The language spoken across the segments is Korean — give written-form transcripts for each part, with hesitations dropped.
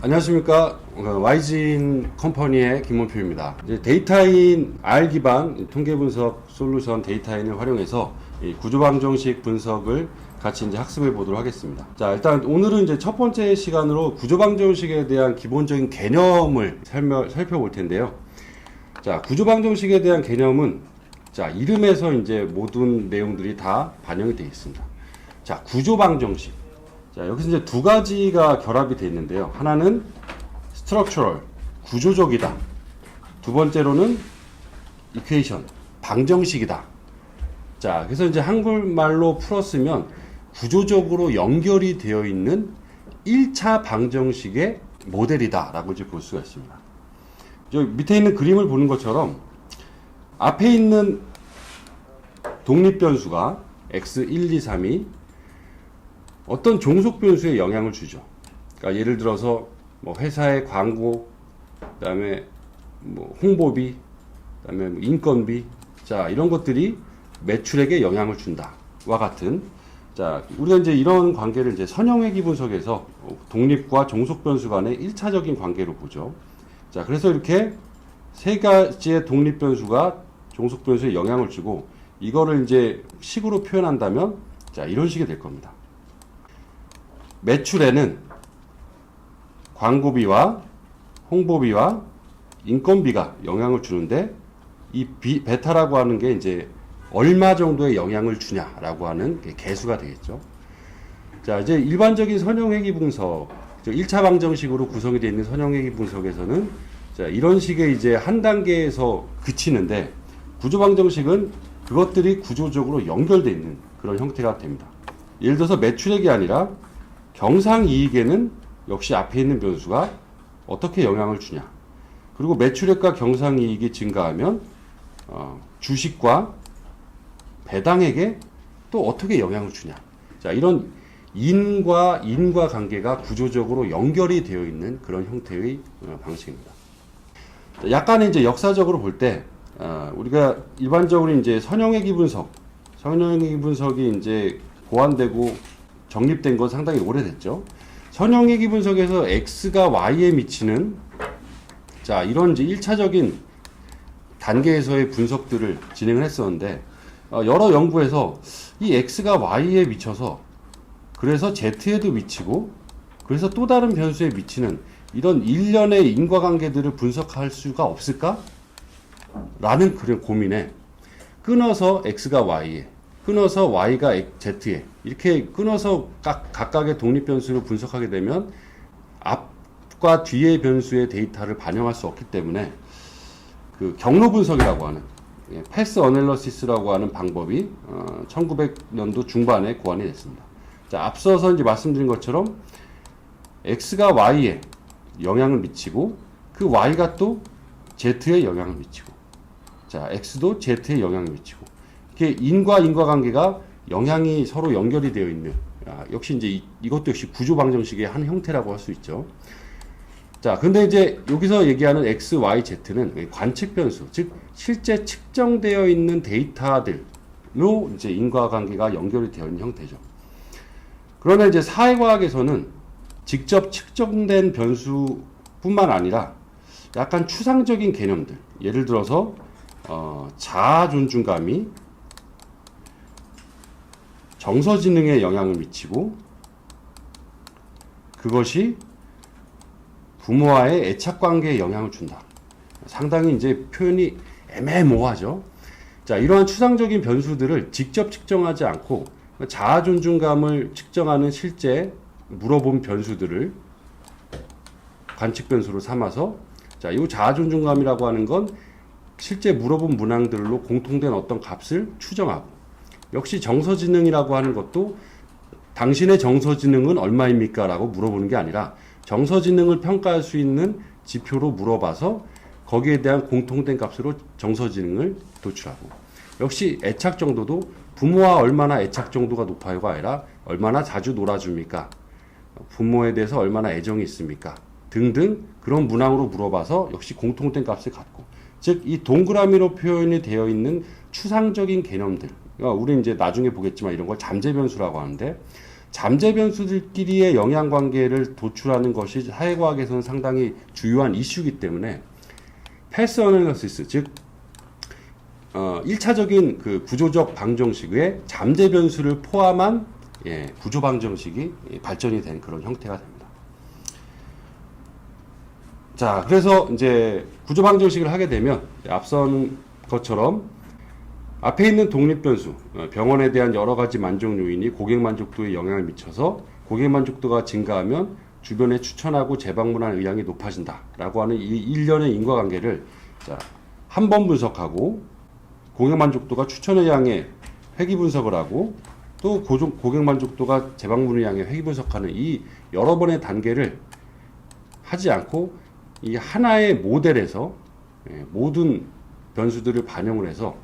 안녕하십니까. YG인 컴퍼니의 김원표입니다. 이제 데이터인 R 기반 통계 분석 솔루션 데이터인을 활용해서 이 구조방정식 분석을 같이 이제 학습해 보도록 하겠습니다. 자, 일단 오늘은 이제 첫 번째 시간으로 구조방정식에 대한 기본적인 개념을 살펴볼 텐데요. 자, 구조방정식에 대한 개념은 자, 이름에서 이제 모든 내용들이 다 반영이 되어 있습니다. 자, 구조방정식. 자, 여기서 이제 두 가지가 결합이 되어 있는데요. 하나는 structural, 구조적이다. 두 번째로는 equation, 방정식이다. 자, 그래서 이제 한국말로 풀었으면 구조적으로 연결이 되어 있는 1차 방정식의 모델이다 라고 이제 볼 수가 있습니다. 저 밑에 있는 그림을 보는 것처럼 앞에 있는 독립변수가 x1, 2, 3이 어떤 종속 변수에 영향을 주죠. 그러니까 예를 들어서 뭐 회사의 광고, 그다음에 뭐 홍보비, 그다음에 뭐 인건비, 자 이런 것들이 매출액에 영향을 준다와 같은. 자 우리가 이제 이런 관계를 이제 선형회귀 분석에서 독립과 종속 변수 간의 1차적인 관계로 보죠. 자 그래서 이렇게 세 가지의 독립 변수가 종속 변수에 영향을 주고 이거를 이제 식으로 표현한다면 자 이런 식이 될 겁니다. 매출에는 광고비와 홍보비와 인건비가 영향을 주는데 이 베타라고 하는 게 이제 얼마 정도의 영향을 주냐라고 하는 개수가 되겠죠. 자, 이제 일반적인 선형회귀 분석, 1차 방정식으로 구성이 되어 있는 선형회귀 분석에서는 자, 이런 식의 이제 한 단계에서 그치는데 구조 방정식은 그것들이 구조적으로 연결되어 있는 그런 형태가 됩니다. 예를 들어서 매출액이 아니라 경상이익에는 역시 앞에 있는 변수가 어떻게 영향을 주냐. 그리고 매출액과 경상이익이 증가하면 주식과 배당액에 또 어떻게 영향을 주냐. 자, 이런 인과 관계가 구조적으로 연결이 되어 있는 그런 형태의 방식입니다. 약간의 이제 역사적으로 볼 때 우리가 일반적으로 이제 선형회귀 분석이 이제 고안되고 정립된 건 상당히 오래됐죠. 선형회귀 분석에서 x가 y에 미치는 자 이런 이제 1차적인 단계에서의 분석들을 진행을 했었는데 여러 연구에서 이 x가 y에 미쳐서 그래서 z에도 미치고 그래서 또 다른 변수에 미치는 이런 일련의 인과관계들을 분석할 수가 없을까? 라는 그런 고민에 끊어서 x가 y에 끊어서 y가 z에 이렇게 끊어서 각각의 독립변수를 분석하게 되면 앞과 뒤의 변수의 데이터를 반영할 수 없기 때문에 그 경로 분석이라고 하는 패스 어널리시스라고 하는 방법이 1900년도 중반에 고안이 됐습니다. 자, 앞서서 이제 말씀드린 것처럼 x가 y에 영향을 미치고 그 y가 또 z에 영향을 미치고 자, x도 z에 영향을 미치고 이렇게 인과관계가 영향이 서로 연결이 되어 있는 역시 이제 이것도 역시 구조 방정식의 한 형태라고 할 수 있죠. 자, 근데 이제 여기서 얘기하는 x, y, z는 관측 변수, 즉 실제 측정되어 있는 데이터들로 이제 인과관계가 연결이 되어 있는 형태죠. 그러나 이제 사회과학에서는 직접 측정된 변수뿐만 아니라 약간 추상적인 개념들, 예를 들어서 자아 존중감이 정서지능에 영향을 미치고 그것이 부모와의 애착관계에 영향을 준다. 상당히 이제 표현이 애매모호하죠. 자, 이러한 추상적인 변수들을 직접 측정하지 않고 자아 존중감을 측정하는 실제 물어본 변수들을 관측 변수로 삼아서 자, 이 자아 존중감이라고 하는 건 실제 물어본 문항들로 공통된 어떤 값을 추정하고 역시 정서지능이라고 하는 것도 당신의 정서지능은 얼마입니까? 라고 물어보는 게 아니라 정서지능을 평가할 수 있는 지표로 물어봐서 거기에 대한 공통된 값으로 정서지능을 도출하고 역시 애착 정도도 부모와 얼마나 애착 정도가 높아요가 아니라 얼마나 자주 놀아줍니까? 부모에 대해서 얼마나 애정이 있습니까? 등등 그런 문항으로 물어봐서 역시 공통된 값을 갖고 즉 이 동그라미로 표현이 되어 있는 추상적인 개념들 우리는 이제 나중에 보겠지만 이런 걸 잠재 변수라고 하는데 잠재 변수들끼리의 영향 관계를 도출하는 것이 사회과학에서는 상당히 주요한 이슈이기 때문에 패스 어널리시스, 즉 1차적인 그 구조적 방정식의 잠재 변수를 포함한 구조 방정식이 발전이 된 그런 형태가 됩니다. 자, 그래서 이제 구조 방정식을 하게 되면 앞선 것처럼 앞에 있는 독립 변수, 병원에 대한 여러 가지 만족 요인이 고객 만족도에 영향을 미쳐서 고객 만족도가 증가하면 주변에 추천하고 재방문할 의향이 높아진다라고 하는 이 일련의 인과관계를 한 번 분석하고 고객 만족도가 추천 의향에 회귀 분석을 하고 또 고객 만족도가 재방문을 향해 회귀 분석하는 이 여러 번의 단계를 하지 않고 이 하나의 모델에서 모든 변수들을 반영을 해서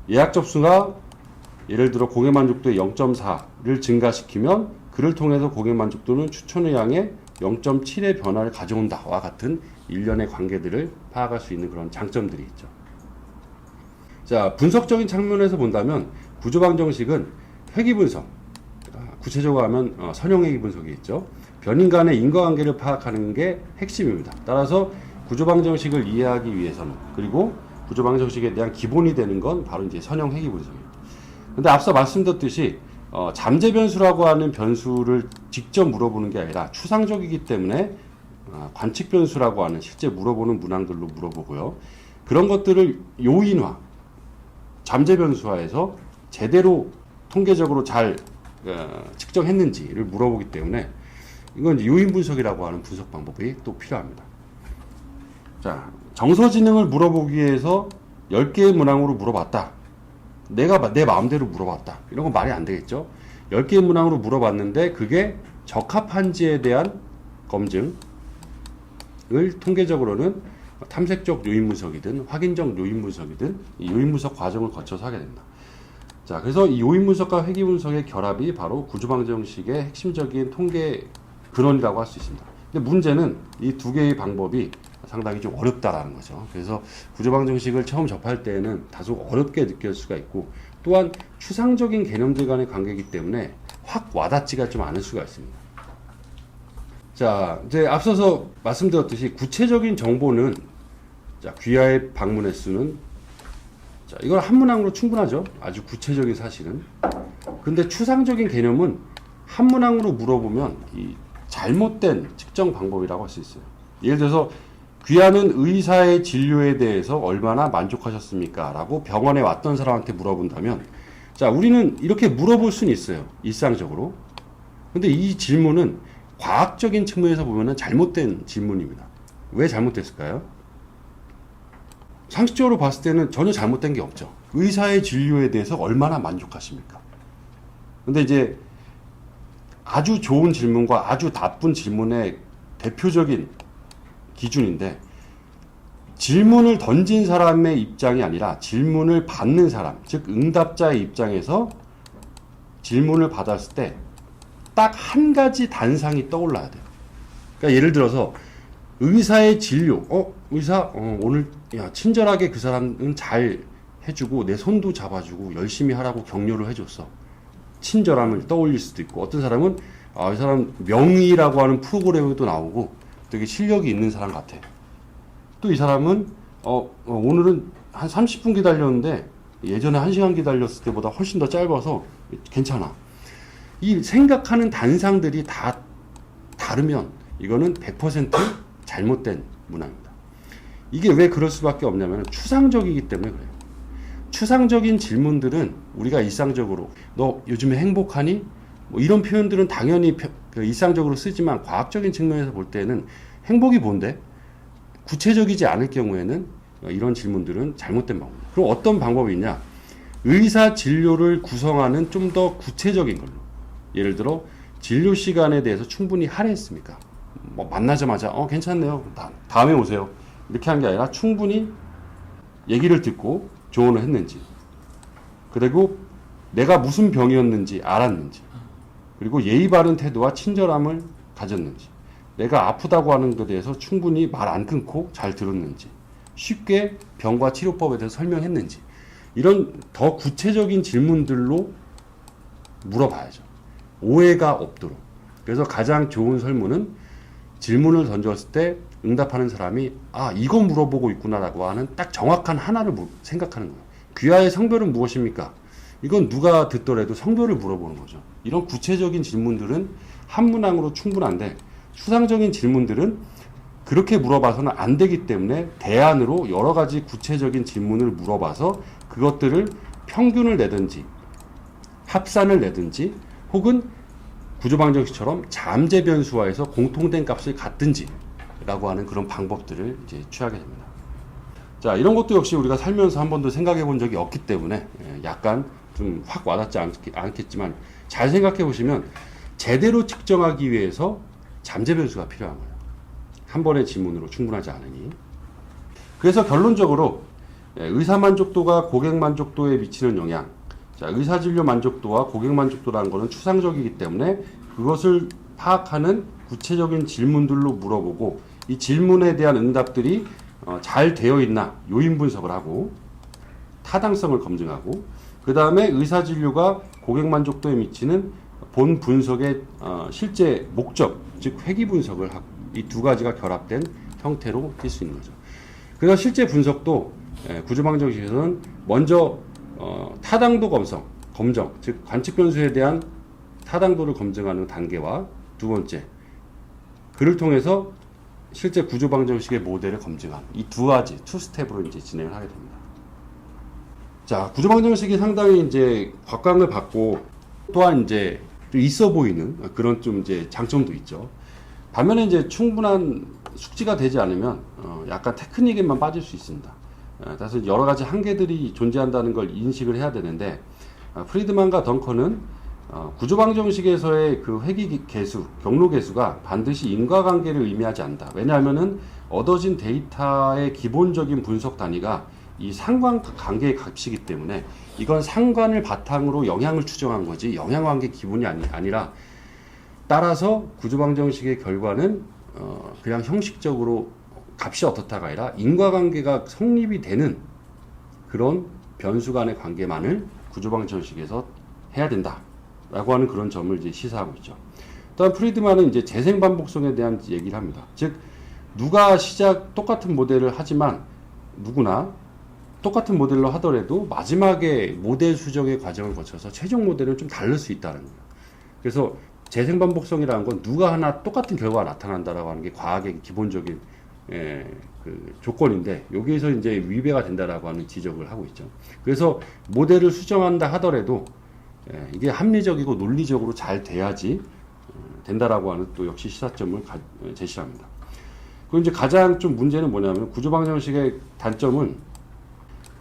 예약 접수가 예를 들어 고객 만족도의 0.4를 증가시키면 그를 통해서 고객 만족도는 추천 의향의 0.7의 변화를 가져온다와 같은 일련의 관계들을 파악할 수 있는 그런 장점들이 있죠. 자, 분석적인 측면에서 본다면 구조방정식은 회귀 분석, 구체적으로 하면 선형 회귀 분석이 있죠. 변인 간의 인과관계를 파악하는 게 핵심입니다. 따라서 구조방정식을 이해하기 위해서는, 그리고 구조방정식에 대한 기본이 되는 건 바로 이제 선형 회귀 분석입니다. 근데 앞서 말씀드렸듯이 잠재 변수라고 하는 변수를 직접 물어보는 게 아니라 추상적이기 때문에 관측 변수라고 하는 실제 물어보는 문항들로 물어보고요. 그런 것들을 요인화, 잠재 변수화해서 제대로 통계적으로 잘 측정했는지를 물어보기 때문에 이건 이제 요인 분석이라고 하는 분석 방법이 또 필요합니다. 자, 정서지능을 물어보기 위해서 10개의 문항으로 물어봤다. 내가 내 마음대로 물어봤다. 이런 건 말이 안 되겠죠. 10개의 문항으로 물어봤는데 그게 적합한지에 대한 검증을 통계적으로는 탐색적 요인 분석이든 확인적 요인 분석이든 이 요인 분석 과정을 거쳐서 하게 됩니다. 자, 그래서 이 요인 분석과 회귀 분석의 결합이 바로 구조방정식의 핵심적인 통계 근원이라고 할 수 있습니다. 근데 문제는 이 두 개의 방법이 상당히 좀 어렵다라는 거죠. 그래서 구조방정식을 처음 접할 때에는 다소 어렵게 느낄 수가 있고, 또한 추상적인 개념들 간의 관계이기 때문에 확 와닿지가 좀 않을 수가 있습니다. 자, 이제 앞서서 말씀드렸듯이 구체적인 정보는, 자, 귀하의 방문 횟수는, 자, 이건 한 문항으로 충분하죠. 아주 구체적인 사실은. 근데 추상적인 개념은 한 문항으로 물어보면 이 잘못된 측정 방법이라고 할 수 있어요. 예를 들어서 귀하는 의사의 진료에 대해서 얼마나 만족하셨습니까? 라고 병원에 왔던 사람한테 물어본다면, 자, 우리는 이렇게 물어볼 수는 있어요. 일상적으로. 근데 이 질문은 과학적인 측면에서 보면은 잘못된 질문입니다. 왜 잘못됐을까요? 상식적으로 봤을 때는 전혀 잘못된 게 없죠. 의사의 진료에 대해서 얼마나 만족하십니까? 근데 이제 아주 좋은 질문과 아주 나쁜 질문의 대표적인 기준인데, 질문을 던진 사람의 입장이 아니라 질문을 받는 사람, 즉 응답자의 입장에서 질문을 받았을 때 딱 한 가지 단상이 떠올라야 돼요. 그러니까 예를 들어서 의사의 진료, 의사 오늘 친절하게 그 사람은 잘 해주고 내 손도 잡아주고 열심히 하라고 격려를 해줬어. 친절함을 떠올릴 수도 있고, 어떤 사람은 이 사람 명의라고 하는 프로그램에도 나오고 되게 실력이 있는 사람 같아. 또 이 사람은 오늘은 한 30분 기다렸는데 예전에 1시간 기다렸을 때보다 훨씬 더 짧아서 괜찮아. 이 생각하는 단상들이 다 다르면 이거는 100% 잘못된 문항입니다. 이게 왜 그럴 수밖에 없냐면 추상적이기 때문에 그래요. 추상적인 질문들은 우리가 일상적으로 너 요즘에 행복하니? 뭐 이런 표현들은 당연히 일상적으로 쓰지만 과학적인 측면에서 볼 때는 행복이 뭔데? 구체적이지 않을 경우에는 이런 질문들은 잘못된 방법입니다. 그럼 어떤 방법이 있냐? 의사 진료를 구성하는 좀 더 구체적인 걸로. 예를 들어 진료 시간에 대해서 충분히 할애했습니까? 뭐 만나자마자 괜찮네요. 다음에 오세요. 이렇게 한 게 아니라 충분히 얘기를 듣고 조언을 했는지, 그리고 내가 무슨 병이었는지 알았는지, 그리고 예의 바른 태도와 친절함을 가졌는지, 내가 아프다고 하는 것에 대해서 충분히 말 안 끊고 잘 들었는지, 쉽게 병과 치료법에 대해서 설명했는지, 이런 더 구체적인 질문들로 물어봐야죠. 오해가 없도록. 그래서 가장 좋은 설문은 질문을 던졌을 때 응답하는 사람이 이거 물어보고 있구나라고 하는 딱 정확한 하나를 생각하는 거예요. 귀하의 성별은 무엇입니까? 이건 누가 듣더라도 성별을 물어보는 거죠. 이런 구체적인 질문들은 한 문항으로 충분한데 추상적인 질문들은 그렇게 물어봐서는 안 되기 때문에 대안으로 여러 가지 구체적인 질문을 물어봐서 그것들을 평균을 내든지 합산을 내든지 혹은 구조방정식처럼 잠재 변수화해서 공통된 값을 갖든지 라고 하는 그런 방법들을 이제 취하게 됩니다. 자, 이런 것도 역시 우리가 살면서 한 번도 생각해 본 적이 없기 때문에 약간 좀 확 와닿지 않겠지만 잘 생각해 보시면 제대로 측정하기 위해서 잠재 변수가 필요한 거예요. 한 번의 지문으로 충분하지 않으니. 그래서 결론적으로 의사 만족도가 고객 만족도에 미치는 영향. 자, 의사 진료 만족도와 고객 만족도라는 것은 추상적이기 때문에 그것을 파악하는 구체적인 질문들로 물어보고 이 질문에 대한 응답들이 잘 되어 있나 요인 분석을 하고 타당성을 검증하고 그 다음에 의사 진료가 고객 만족도에 미치는 본 분석의 실제 목적, 즉 회귀 분석을 하고 이 두 가지가 결합된 형태로 될 수 있는 거죠. 그래서 실제 분석도 구조방정식에서는 먼저 타당도 검정, 즉 관측 변수에 대한 타당도를 검증하는 단계와 두 번째, 그를 통해서 실제 구조방정식의 모델을 검증하는 이 두 가지, 투 스텝으로 이제 진행을 하게 됩니다. 자, 구조방정식이 상당히 이제 곽광을 받고 또한 이제 좀 있어 보이는 그런 좀 이제 장점도 있죠. 반면에 이제 충분한 숙지가 되지 않으면 약간 테크닉에만 빠질 수 있습니다. 사실 여러 가지 한계들이 존재한다는 걸 인식을 해야 되는데 프리드만과 덩컨은 구조방정식에서의 그 회귀 개수, 경로 개수가 반드시 인과관계를 의미하지 않는다. 왜냐하면은 얻어진 데이터의 기본적인 분석 단위가 이 상관관계의 값이기 때문에 이건 상관을 바탕으로 영향을 추정한 거지 영향관계 기본이 아니라 따라서 구조방정식의 결과는 그냥 형식적으로 값이 어떻다가 아니라 인과관계가 성립이 되는 그런 변수 간의 관계만을 구조방정식에서 해야 된다라고 하는 그런 점을 이제 시사하고 있죠. 또한 프리드만은 이제 재생반복성에 대한 얘기를 합니다. 즉 누가 똑같은 모델을 하지만 누구나 똑같은 모델로 하더라도 마지막에 모델 수정의 과정을 거쳐서 최종 모델은 좀 다를 수 있다는 거예요. 그래서 재생반복성이라는 건 누가 하나 똑같은 결과가 나타난다라고 하는 게 과학의 기본적인 그 조건인데 여기에서 이제 위배가 된다라고 하는 지적을 하고 있죠. 그래서 모델을 수정한다 하더라도 이게 합리적이고 논리적으로 잘 돼야지 된다라고 하는 또 역시 시사점을 제시합니다. 그리고 이제 가장 좀 문제는 뭐냐면 구조방정식의 단점은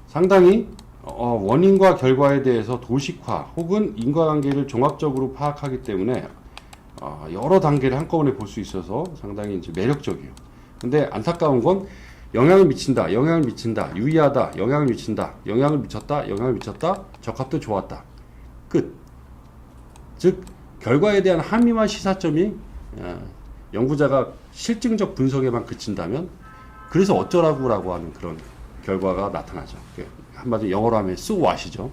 상당히 원인과 결과에 대해서 도식화 혹은 인과관계를 종합적으로 파악하기 때문에 여러 단계를 한꺼번에 볼 수 있어서 상당히 이제 매력적이에요. 근데 안타까운 건 영향을 미친다, 유의하다, 영향을 미친다, 영향을 미쳤다, 적합도 좋았다. 끝. 즉 결과에 대한 함의와 시사점이 연구자가 실증적 분석에만 그친다면 그래서 어쩌라고라고 하는 그런 결과가 나타나죠. 한마디로 영어로 하면 so what이죠.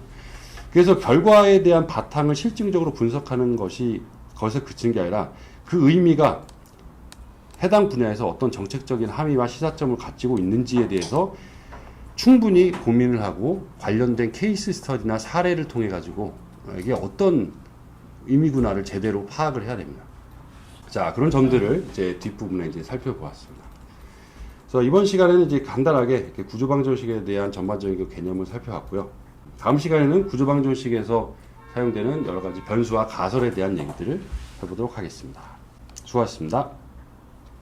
그래서 결과에 대한 바탕을 실증적으로 분석하는 것에 그친 게 아니라 그 의미가 해당 분야에서 어떤 정책적인 함의와 시사점을 가지고 있는지에 대해서 충분히 고민을 하고 관련된 케이스 스터디나 사례를 통해 가지고 이게 어떤 의미구나를 제대로 파악을 해야 됩니다. 자, 그런 점들을 이제 뒷부분에 이제 살펴보았습니다. 그래서 이번 시간에는 이제 간단하게 이렇게 구조방정식에 대한 전반적인 개념을 살펴봤고요. 다음 시간에는 구조방정식에서 사용되는 여러 가지 변수와 가설에 대한 얘기들을 해보도록 하겠습니다. 수고하셨습니다.